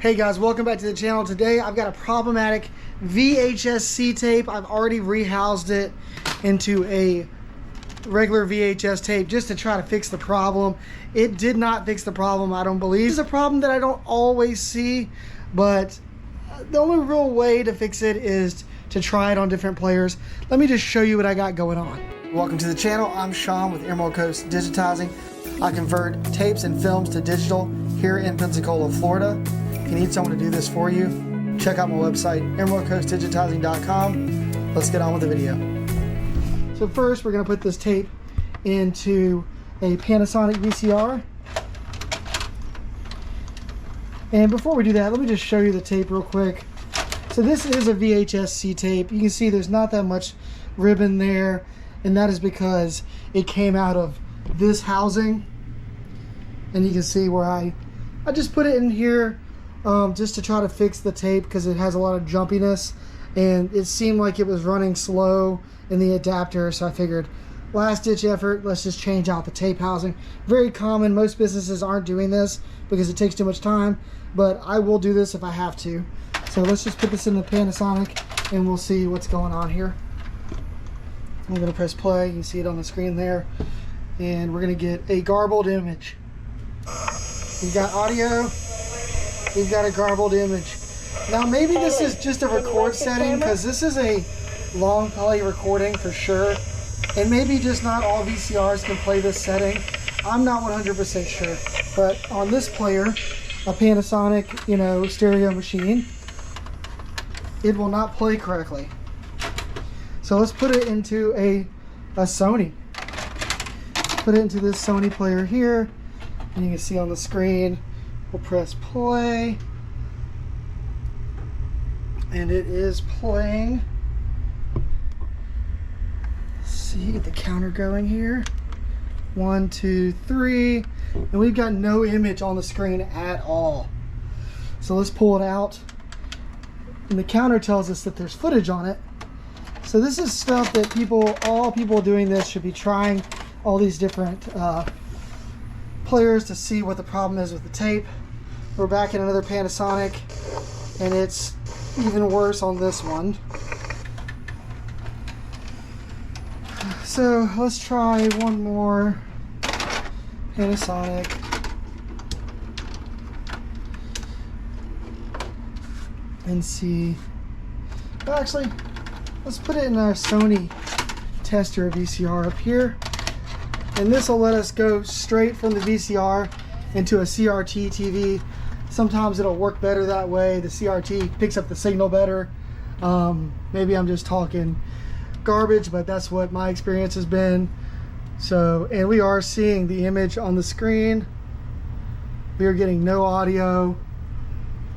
Hey guys, welcome back to the channel. Today I've got a problematic VHS tape. I've already rehoused it into a regular VHS tape just to try to fix the problem. It did not fix the problem, I don't believe. It's a problem that I don't always see, but the only real way to fix it is to try it on different players. Let me just show you what I got going on. Welcome to the channel. I'm Sean with Emerald Coast Digitizing. I convert tapes and films to digital here in Pensacola, Florida. If you need someone to do this for you, check out my website, emeraldcoastdigitizing.com. Let's get on with the video. So first, we're going to put this tape into a Panasonic VCR. And before we do that, let me just show you the tape real quick. So this is a VHS tape. You can see there's not that much ribbon there, and that is because it came out of this housing. And you can see where I just put it in here just to try to fix the tape because it has a lot of jumpiness, and it seemed like it was running slow in the adapter, so I figured last ditch effort, let's just change out the tape housing. Very common. Most businesses aren't doing this because it takes too much time, but I will do this if I have to. So let's just put this in the Panasonic and we'll see what's going on here. I'm going to press play. You can see it on the screen there, and we're going to get a garbled image. We've got audio, we've got a garbled image. Now maybe this is just a record setting because this is a long play recording for sure, and maybe just not all VCRs can play this setting. I'm not 100% sure, but on this player, a Panasonic, stereo machine, it will not play correctly. So let's put it into a Sony. Put it into this Sony player here, and you can see on the screen, we'll press play, and it is playing. Let's see, get the counter going here. 1, 2, 3, and we've got no image on the screen at all. So let's pull it out, and the counter tells us that there's footage on it. So this is stuff that all people doing this should be trying all these different players to see what the problem is with the tape. We're back in another Panasonic, and it's even worse on this one. So let's try one more Panasonic. And see. Well, actually, let's put it in our Sony tester VCR up here. And this will let us go straight from the VCR into a CRT TV. Sometimes it'll work better that way. The CRT picks up the signal better. Maybe I'm just talking garbage, but that's what my experience has been. So, and we are seeing the image on the screen. We are getting no audio,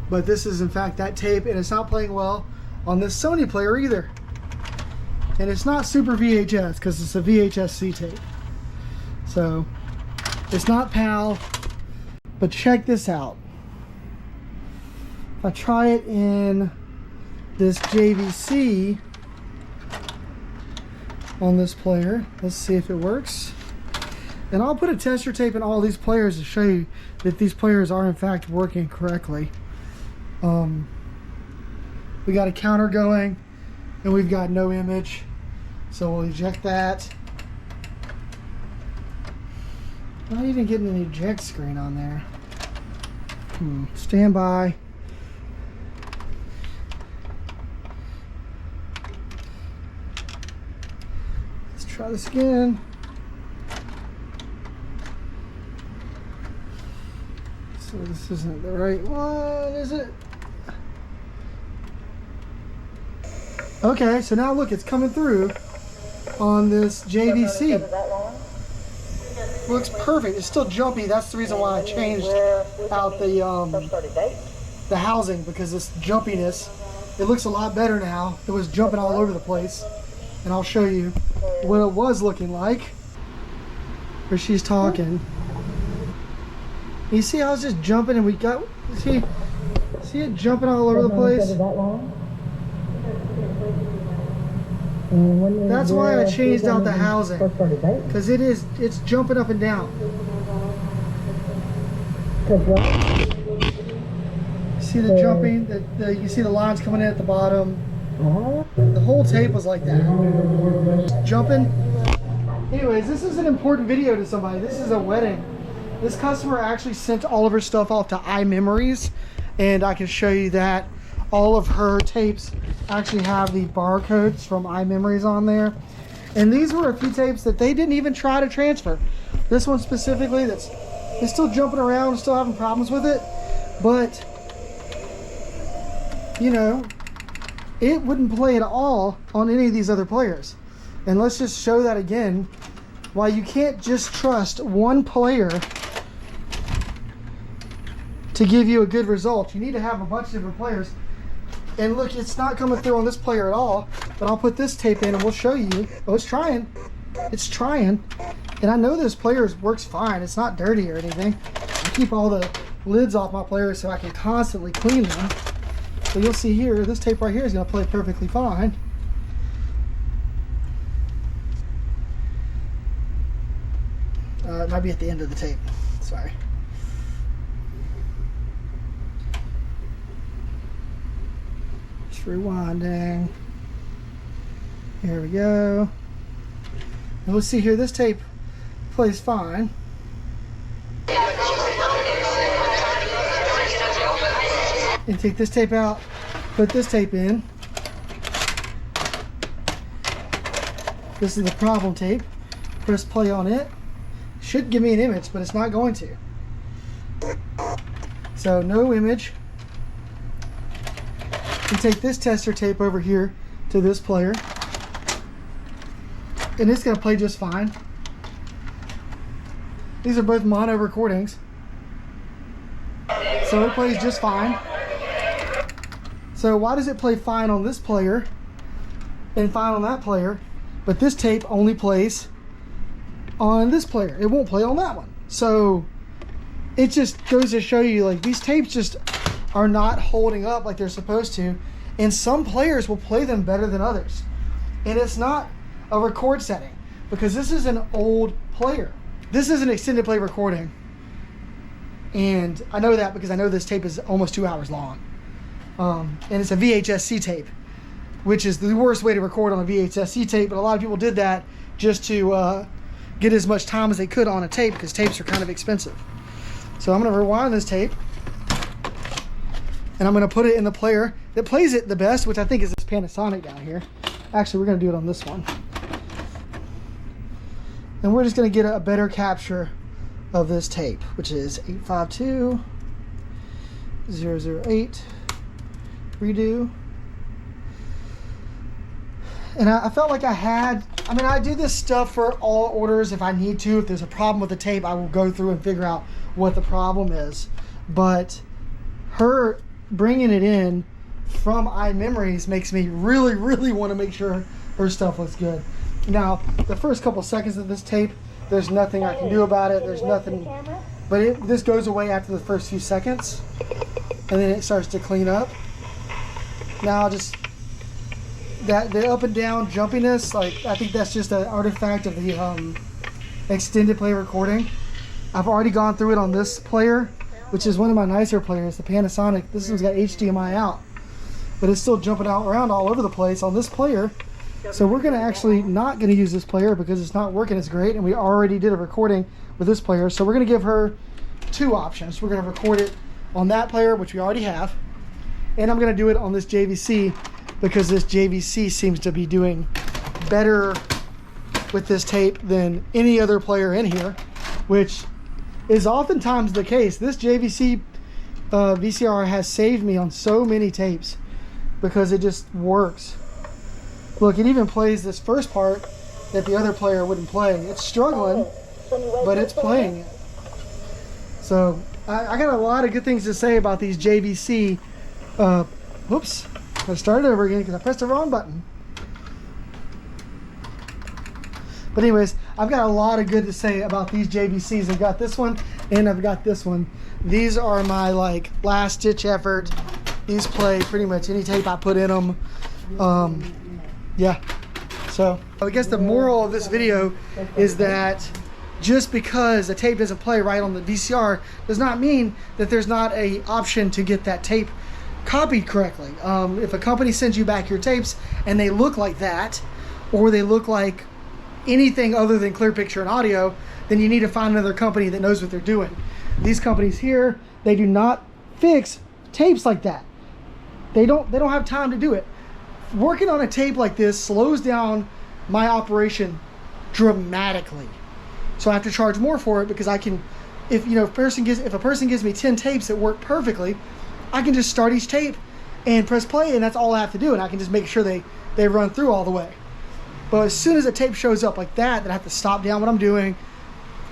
but this is in fact that tape, and it's not playing well on this Sony player either. And it's not super VHS because it's a VHS tape. So it's not PAL, but check this out. If I try it in this JVC on this player, let's see if it works. And I'll put a tester tape in all these players to show you that these players are in fact working correctly. We got a counter going, and we've got no image, so we'll eject that. Not even getting an eject screen on there. Stand by. Let's try this again. So this isn't the right one, is it? Okay, so now look, it's coming through on this JVC. Looks perfect. It's still jumpy. That's the reason why I changed out the housing, because this jumpiness, it looks a lot better now. It was jumping all over the place, and I'll show you what it was looking like where she's talking. You see how it's just jumping, and we got see it jumping all over the place. That's why I changed out the housing, because it's jumping up and down. see the jumping, you see the lines coming in at the bottom. The whole tape was like that. Jumping. Anyways, this is an important video to somebody. This is a wedding. This customer actually sent all of her stuff off to iMEMORIES, and I can show you that all of her tapes actually have the barcodes from iMEMORIES on there. And these were a few tapes that they didn't even try to transfer. This one specifically, it's still jumping around, still having problems with it, but you know, it wouldn't play at all on any of these other players. And let's just show that again, why you can't just trust one player to give you a good result. You need to have a bunch of different players. And look, it's not coming through on this player at all, but I'll put this tape in and we'll show you. Oh, it's trying. It's trying. And I know this player works fine. It's not dirty or anything. I keep all the lids off my players so I can constantly clean them. So you'll see here, this tape right here is going to play perfectly fine. It might be at the end of the tape. Sorry. Just rewinding. Here we go. And we'll see here, this tape plays fine. And take this tape out, put this tape in. This is the problem tape. Press play on it. Should give me an image, but it's not going to. So no image. And take this tester tape over here to this player. And it's going to play just fine. These are both mono recordings. So it plays just fine. So why does it play fine on this player and fine on that player, but this tape only plays on this player? It won't play on that one. So it just goes to show you, like, these tapes just are not holding up like they're supposed to, and some players will play them better than others. And it's not a record setting, because this is an old player. This is an extended play recording, and I know that because I know this tape is almost 2 hours long. And it's a VHS tape, which is the worst way to record on a VHS tape, but a lot of people did that just to get as much time as they could on a tape, because tapes are kind of expensive. So I'm going to rewind this tape, and I'm going to put it in the player that plays it the best, which I think is this Panasonic down here. Actually, we're going to do it on this one. And we're just going to get a better capture of this tape, which is 852-008. Redo. And I felt like I do this stuff for all orders if I need to. If there's a problem with the tape, I will go through and figure out what the problem is. But her bringing it in from iMEMORIES makes me really, really want to make sure her stuff looks good. Now, the first couple seconds of this tape, there's nothing I can do about it. There's nothing, but this goes away after the first few seconds, and then it starts to clean up. Now, just the up and down jumpiness, like, I think that's just an artifact of the extended play recording. I've already gone through it on this player, which is one of my nicer players, the Panasonic. This one's got HDMI out, but it's still jumping out around all over the place on this player. So we're gonna actually not gonna use this player because it's not working as great, and we already did a recording with this player. So we're gonna give her two options. We're gonna record it on that player, which we already have, and I'm gonna do it on this JVC because this JVC seems to be doing better with this tape than any other player in here, which is oftentimes the case. This JVC VCR has saved me on so many tapes because it just works. Look, it even plays this first part that the other player wouldn't play. It's struggling, but it's playing it. So I got a lot of good things to say about these JVC. Whoops, I started over again because I pressed the wrong button. But anyways, I've got a lot of good to say about these JVCs. I've got this one and I've got this one. These are my like last ditch effort. These play pretty much any tape I put in them. Yeah, so I guess the moral of this video is that just because the tape doesn't play right on the VCR does not mean that there's not a option to get that tape copied correctly. If a company sends you back your tapes and they look like that, or they look like anything other than clear picture and audio, then you need to find another company that knows what they're doing. These companies here, they do not fix tapes like that. They don't have time to do it. Working on a tape like this slows down my operation dramatically. So I have to charge more for it, because I can, if a person gives me 10 tapes that work perfectly, I can just start each tape and press play, and that's all I have to do, and I can just make sure they run through all the way. But as soon as a tape shows up like that, then I have to stop down what I'm doing,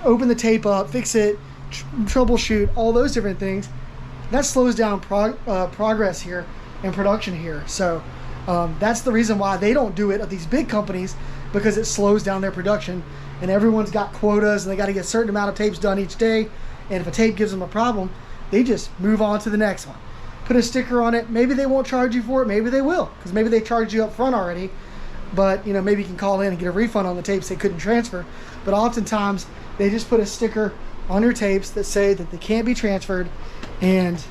open the tape up, fix it, troubleshoot, all those different things. That slows down progress here and production here. So that's the reason why they don't do it at these big companies, because it slows down their production, and everyone's got quotas and they got to get a certain amount of tapes done each day. And if a tape gives them a problem, they just move on to the next one. Put a sticker on it. Maybe they won't charge you for it. Maybe they will, because maybe they charged you up front already. But maybe you can call in and get a refund on the tapes they couldn't transfer. But oftentimes they just put a sticker on your tapes that say that they can't be transferred, and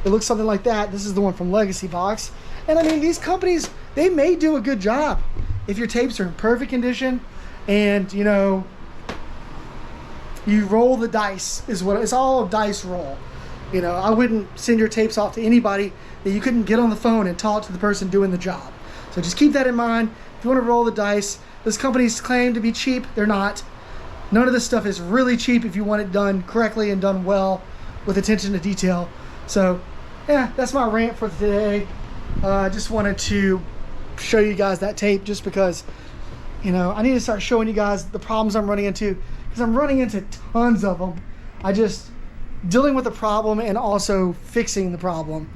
it looks something like that. This is the one from Legacy Box. And I mean, these companies, they may do a good job if your tapes are in perfect condition, and you roll the dice. It's all a dice roll. I wouldn't send your tapes off to anybody that you couldn't get on the phone and talk to the person doing the job. So just keep that in mind. If you want to roll the dice, those companies claim to be cheap. They're not. None of this stuff is really cheap if you want it done correctly and done well with attention to detail. So yeah, that's my rant for today. I just wanted to show you guys that tape, just because I need to start showing you guys the problems I'm running into, because I'm running into tons of them. Dealing with the problem and also fixing the problem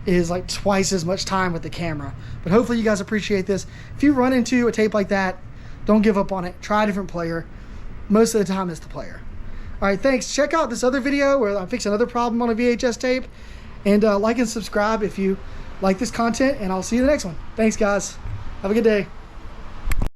is like twice as much time with the camera. But hopefully you guys appreciate this. If you run into a tape like that, don't give up on it. Try a different player. Most of the time it's the player. All right, thanks. Check out this other video where I fix another problem on a VHS tape. And like and subscribe if you like this content, and I'll see you in the next one. Thanks, guys. Have a good day.